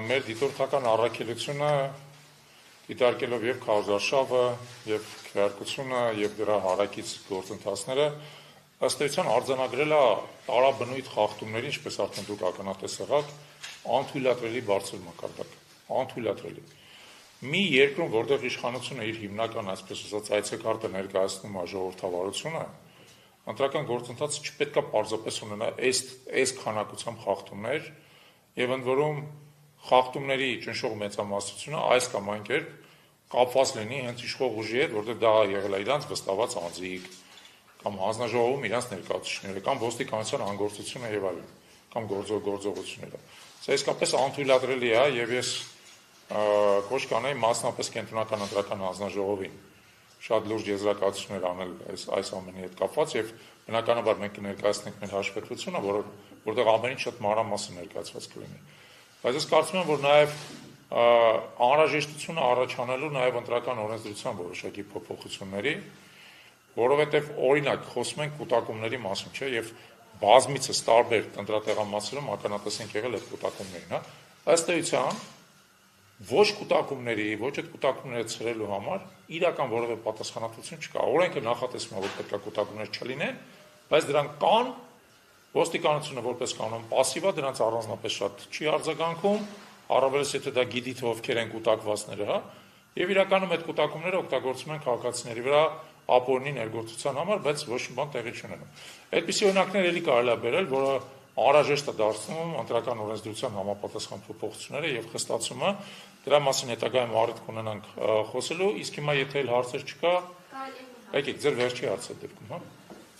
Մեր դիտորդական առաքելությունը դիտարկելով եւ քարոզարշավը, եւ քվեարկությունը, եւ դրա հարակից գործընթացները ըստ էության արձանագրել է տարաբնույթ խախտումների, ինչպես արդեն դուք ականատես եղաք, անթույլատրելի բարձր մակարդակ, անթույլատրելի։ Մի երկրում, որտեղ իշխանությունը իր հիմնական, այսպես ասած, այցեքարտը ներկայացնում է ժողովրդավարությունը, ընտրական գործընթացը չպետք է պարզապես ունենա այս քանակությամբ խախտումներ, եւ ընդ որում խախտումների ճնշող մեծամասնությունը այս կամ այն կերպ կապված լինի հենց իշխող ուժի հետ, որտեղ դա եղել է իրանց վստահված անձիկ, կամ հանձնաժողովում իրանց ներկայացուցիչները, կամ ոստիկանության անգործությունը եւ այլն, կամ գործողությունները։ Սա իսկապես անթույլատրելի է եւ ես կոչ կանեի մասնապես կենտրոնական ընտրական հանձնաժողովին շատ լուրջ եզրակացություններ անել այս ամենի հետ կապված եւ բնականաբար մենք կներկայացնենք մեր հաշվետվությունը, որտեղ ամեն ինչ շատ մանրամասն ներկայացված կլինի։ Բայց ես կարծում եմ, որ նաեւ անհրաժեշտությունը առաջանալու նաեւ ընտրական օրենսդրության որոշակի փոփոխությունների, որովհետեւ օրինակ խոսում ենք կուտակումների մասին, չէ, եւ բազմիցս տարբեր ընտրատեղամասերում ականատես ենք եղել այդ կուտակումներին, հա։ Ըստ էության ոչ կուտակումների, ոչ այդ կուտակումները ցրելու համար իրական որևէ պատասխանատվություն չկա։ Օրենքը նախատեսում է, որ պետք է կուտակումներ չլինեն, բայց դրանք կան, ոստիկանությունը որպես կանոն պասիվ է, դրանց առանձնապես շատ չի արձագանքում, առավելս եթե դա գիտի թե ովքեր են կուտակվածները, հա, եւ իրականում այդ կուտակումները օգտագործում են քաղաքացիների վրա ապօրինի ներգործության համար, բայց ոչ մի բան տեղի չունենում։ Այդպիսի օրինակներ էլի կարելի է բերել, որը անհրաժեշտ է դարձնում ընտրական օրենսդրության համապատասխան փոփոխությունները եւ խստացումը, դրա մասին հետագայում առիթ կունենանք խոսելու, իսկ հիմա եթե հարցեր չկա, եկեք ձեր վերջի հարցը դեպքում, հա։